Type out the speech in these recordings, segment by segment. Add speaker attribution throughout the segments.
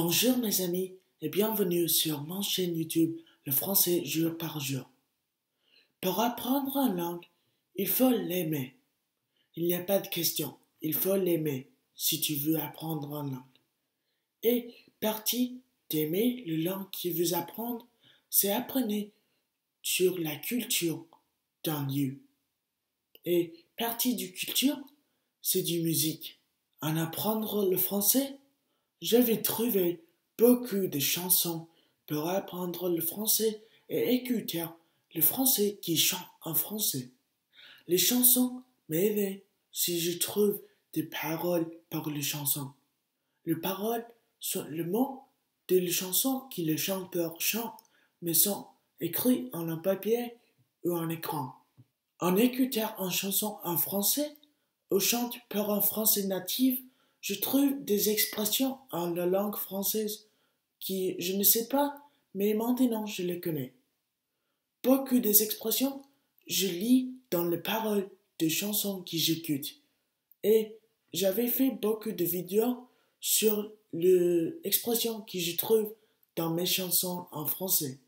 Speaker 1: Bonjour mes amis et bienvenue sur ma chaîne YouTube Le français jour par jour. Pour apprendre une langue, il faut l'aimer. Il n'y a pas de question, il faut l'aimer si tu veux apprendre une langue. Et partie d'aimer la langue que vous apprendre, c'est apprendre sur la culture d'un lieu. Et partie du culture, c'est du musique. En apprendre le français, je vais trouver beaucoup de chansons pour apprendre le français et écouter le français qui chante en français. Les chansons m'aident si je trouve des paroles pour les chansons. Les paroles sont le mot de la chanson que le chanteur chante, mais sont écrits en un papier ou en écran. En écoutant une chanson en français ou chante pour un français natif, je trouve des expressions en la langue française qui je ne sais pas, mais maintenant je les connais. Beaucoup des expressions, je lis dans les paroles des chansons que j'écoute. Et j'avais fait beaucoup de vidéos sur les expressions que je trouve dans mes chansons en français.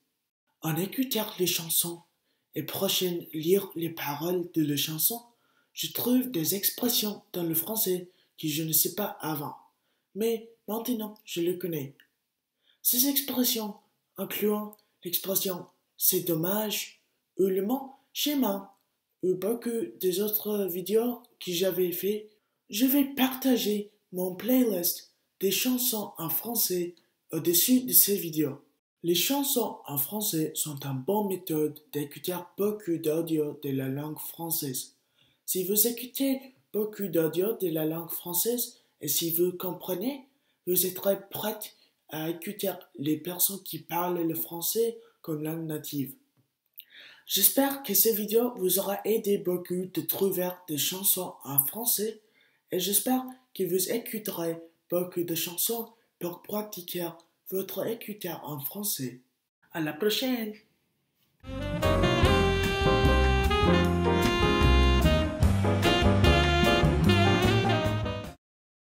Speaker 1: En écoutant les chansons et prochain lire les paroles de la chanson, je trouve des expressions dans le français que je ne sais pas avant. Mais maintenant, je les connais. Ces expressions incluant l'expression c'est dommage ou le mot schéma ou beaucoup des autres vidéos que j'avais fait, je vais partager mon playlist des chansons en français au-dessus de ces vidéos. Les chansons en français sont une bonne méthode d'écouter beaucoup d'audio de la langue française. Si vous écoutez beaucoup d'audio de la langue française et si vous comprenez, vous êtes prêt à écouter les personnes qui parlent le français comme langue native. J'espère que cette vidéo vous aura aidé beaucoup de trouver des chansons en français et j'espère que vous écouterez beaucoup de chansons pour pratiquer votre écouteur en français. À la prochaine!